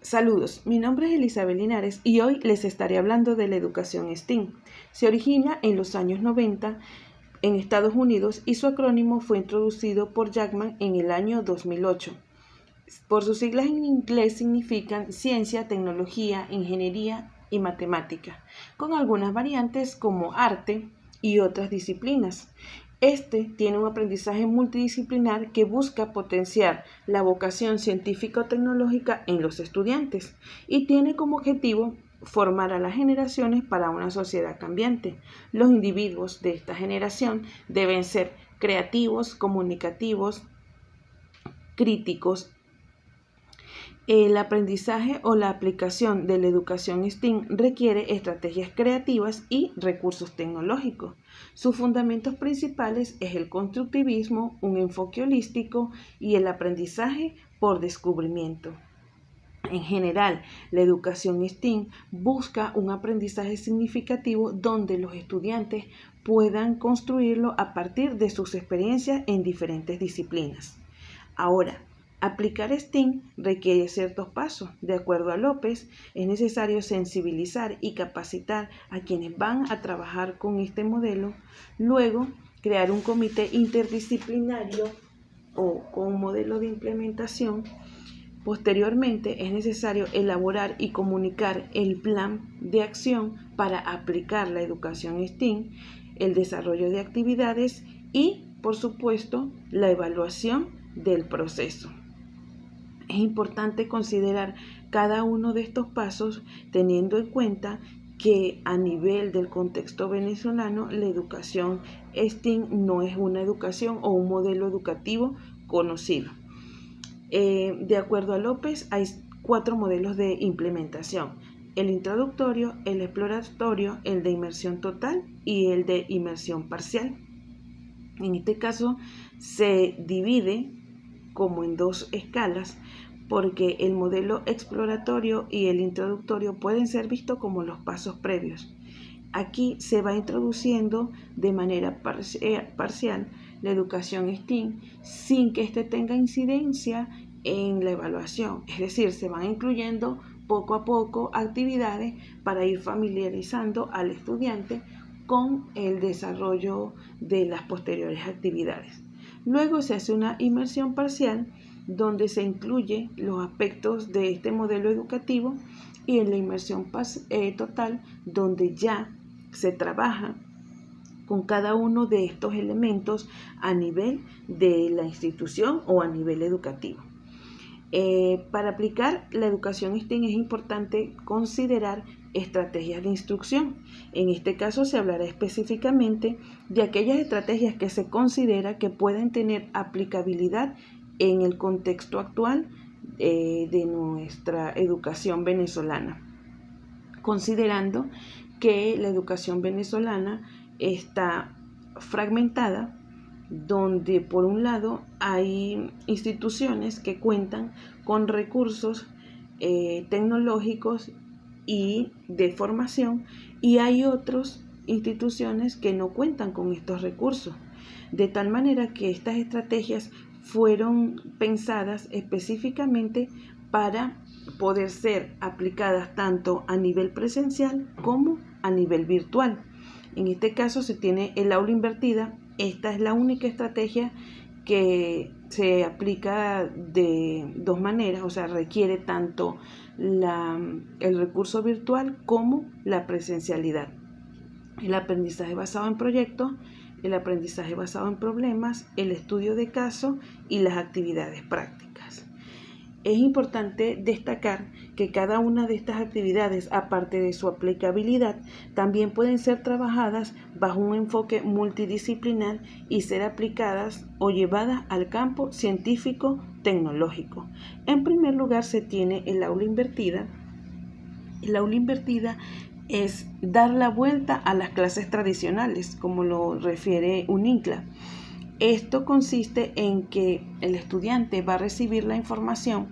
Saludos, mi nombre es Elizabeth Linares y hoy les estaré hablando de la educación STEAM. Se origina en los años 90 en Estados Unidos y su acrónimo fue introducido por Jackman en el año 2008. Por sus siglas en inglés significan ciencia, tecnología, ingeniería y matemática, con algunas variantes como arte y otras disciplinas. Este tiene un aprendizaje multidisciplinar que busca potenciar la vocación científico-tecnológica en los estudiantes y tiene como objetivo formar a las generaciones para una sociedad cambiante. Los individuos de esta generación deben ser creativos, comunicativos, críticos. El aprendizaje o la aplicación de la educación STEAM requiere estrategias creativas y recursos tecnológicos. Sus fundamentos principales es el constructivismo, un enfoque holístico y el aprendizaje por descubrimiento. En general, la educación STEAM busca un aprendizaje significativo donde los estudiantes puedan construirlo a partir de sus experiencias en diferentes disciplinas. Ahora, aplicar STEAM requiere ciertos pasos. De acuerdo a López, es necesario sensibilizar y capacitar a quienes van a trabajar con este modelo, luego crear un comité interdisciplinario o con un modelo de implementación. Posteriormente, es necesario elaborar y comunicar el plan de acción para aplicar la educación STEAM, el desarrollo de actividades y, por supuesto, la evaluación del proceso. Es importante considerar cada uno de estos pasos teniendo en cuenta que a nivel del contexto venezolano la educación STEAM no es una educación o un modelo educativo conocido. De acuerdo a López, hay 4 modelos de implementación: el introductorio, el exploratorio, el de inmersión total y el de inmersión parcial. En este caso se divide como en 2 escalas porque el modelo exploratorio y el introductorio pueden ser vistos como los pasos previos. Aquí se va introduciendo de manera parcial la educación STEAM sin que éste tenga incidencia en la evaluación. Es decir, se van incluyendo poco a poco actividades para ir familiarizando al estudiante con el desarrollo de las posteriores actividades. Luego se hace una inmersión parcial donde se incluye los aspectos de este modelo educativo y en la inmersión total donde ya se trabaja con cada uno de estos elementos a nivel de la institución o a nivel educativo. Para aplicar la educación STEAM es importante considerar estrategias de instrucción. En este caso se hablará específicamente de aquellas estrategias que se considera que pueden tener aplicabilidad en el contexto actual de nuestra educación venezolana, considerando que la educación venezolana está fragmentada, donde por un lado hay instituciones que cuentan con recursos tecnológicos y de formación y hay otras instituciones que no cuentan con estos recursos, de tal manera que estas estrategias fueron pensadas específicamente para poder ser aplicadas tanto a nivel presencial como a nivel virtual. En este caso se tiene el aula invertida. Esta es la única estrategia que se aplica de 2 maneras, o sea, requiere tanto el recurso virtual como la presencialidad. El aprendizaje basado en proyectos, el aprendizaje basado en problemas, el estudio de caso y las actividades prácticas. Es importante destacar que cada una de estas actividades, aparte de su aplicabilidad, también pueden ser trabajadas bajo un enfoque multidisciplinar y ser aplicadas o llevadas al campo científico-tecnológico. En primer lugar se tiene el aula invertida. El aula invertida es dar la vuelta a las clases tradicionales, como lo refiere UNICLA. Esto consiste en que el estudiante va a recibir la información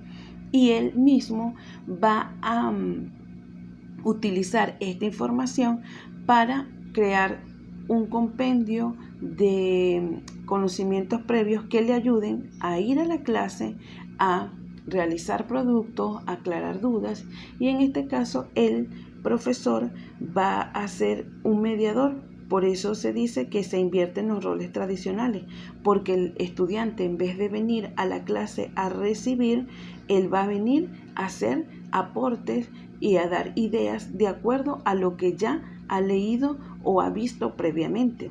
y él mismo va a utilizar esta información para crear un compendio de conocimientos previos que le ayuden a ir a la clase, a realizar productos, aclarar dudas, y en este caso el profesor va a ser un mediador. Por eso se dice que se invierten los roles tradicionales, porque el estudiante, en vez de venir a la clase a recibir, él va a venir a hacer aportes y a dar ideas de acuerdo a lo que ya ha leído o ha visto previamente.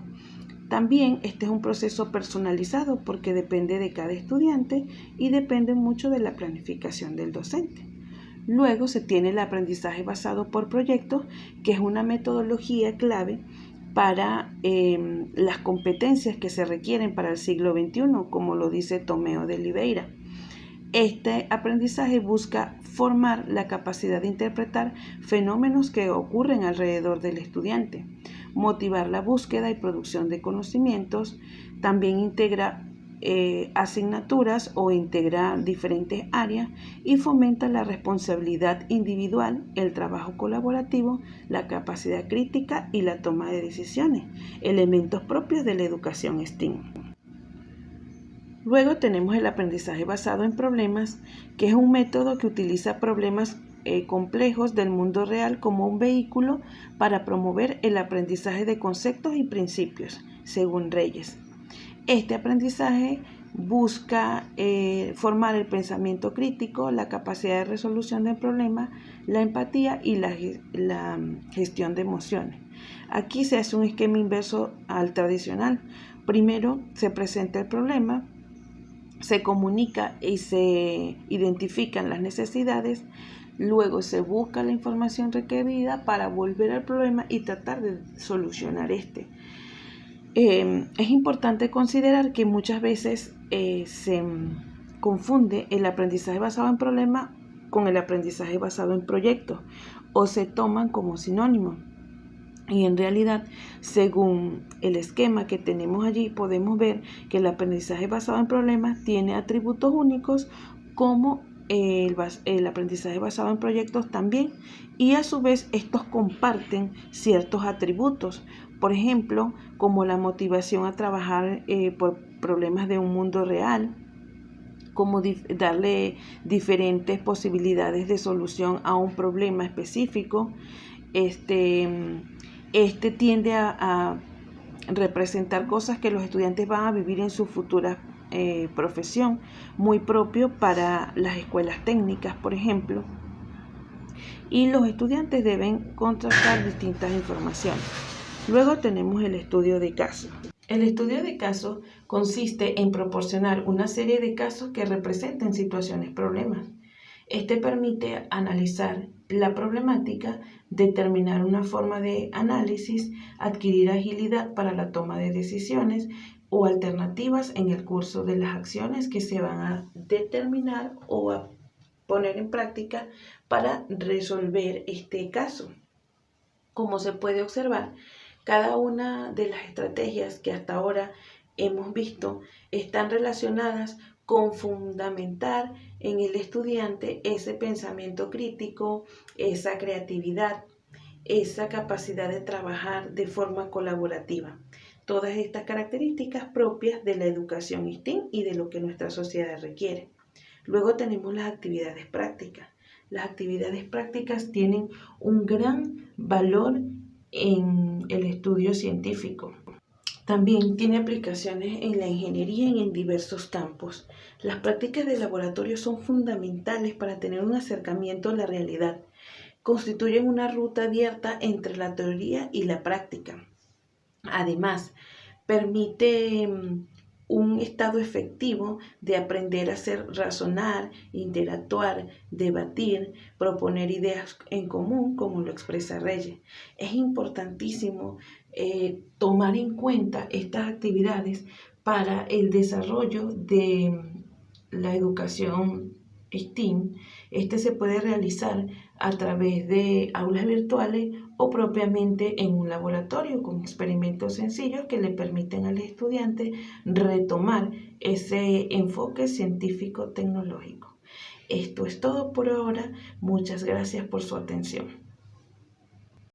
También este es un proceso personalizado porque depende de cada estudiante y depende mucho de la planificación del docente. Luego se tiene el aprendizaje basado por proyectos, que es una metodología clave para las competencias que se requieren para el siglo XXI, como lo dice Tomeo de Oliveira. Este aprendizaje busca formar la capacidad de interpretar fenómenos que ocurren alrededor del estudiante, motivar la búsqueda y producción de conocimientos, también integra asignaturas o integra diferentes áreas y fomenta la responsabilidad individual, el trabajo colaborativo, la capacidad crítica y la toma de decisiones, elementos propios de la educación STEAM. Luego tenemos el aprendizaje basado en problemas, que es un método que utiliza problemas complejos del mundo real como un vehículo para promover el aprendizaje de conceptos y principios, según Reyes. Este aprendizaje busca formar el pensamiento crítico, la capacidad de resolución de problemas, la empatía y la gestión de emociones. Aquí se hace un esquema inverso al tradicional. Primero se presenta el problema, se comunica y se identifican las necesidades, luego se busca la información requerida para volver al problema y tratar de solucionar este. Es importante considerar que muchas veces se confunde el aprendizaje basado en problemas con el aprendizaje basado en proyectos o se toman como sinónimos. Y en realidad, según el esquema que tenemos allí, podemos ver que el aprendizaje basado en problemas tiene atributos únicos como el aprendizaje basado en proyectos también, y a su vez estos comparten ciertos atributos, por ejemplo, como la motivación a trabajar por problemas de un mundo real, como darle diferentes posibilidades de solución a un problema específico. Este tiende a representar cosas que los estudiantes van a vivir en su futura profesión, muy propio para las escuelas técnicas, por ejemplo, y los estudiantes deben contrastar distintas informaciones. Luego tenemos el estudio de caso. El estudio de caso consiste en proporcionar una serie de casos que representen situaciones problemas. Este permite analizar la problemática, determinar una forma de análisis, adquirir agilidad para la toma de decisiones o alternativas en el curso de las acciones que se van a determinar o a poner en práctica para resolver este caso. Como se puede observar, cada una de las estrategias que hasta ahora hemos visto están relacionadas con fundamentar en el estudiante ese pensamiento crítico, esa creatividad, esa capacidad de trabajar de forma colaborativa. Todas estas características propias de la educación STEAM y de lo que nuestra sociedad requiere. Luego tenemos las actividades prácticas. Las actividades prácticas tienen un gran valor en el estudio científico. También tiene aplicaciones en la ingeniería y en diversos campos. Las prácticas de laboratorio son fundamentales para tener un acercamiento a la realidad. Constituyen una ruta abierta entre la teoría y la práctica. Además, permite un estado efectivo de aprender a hacer razonar, interactuar, debatir, proponer ideas en común, como lo expresa Reyes. Es importantísimo tomar en cuenta estas actividades para el desarrollo de la educación STEAM. Este se puede realizar a través de aulas virtuales o propiamente en un laboratorio con experimentos sencillos que le permiten al estudiante retomar ese enfoque científico-tecnológico. Esto es todo por ahora. Muchas gracias por su atención.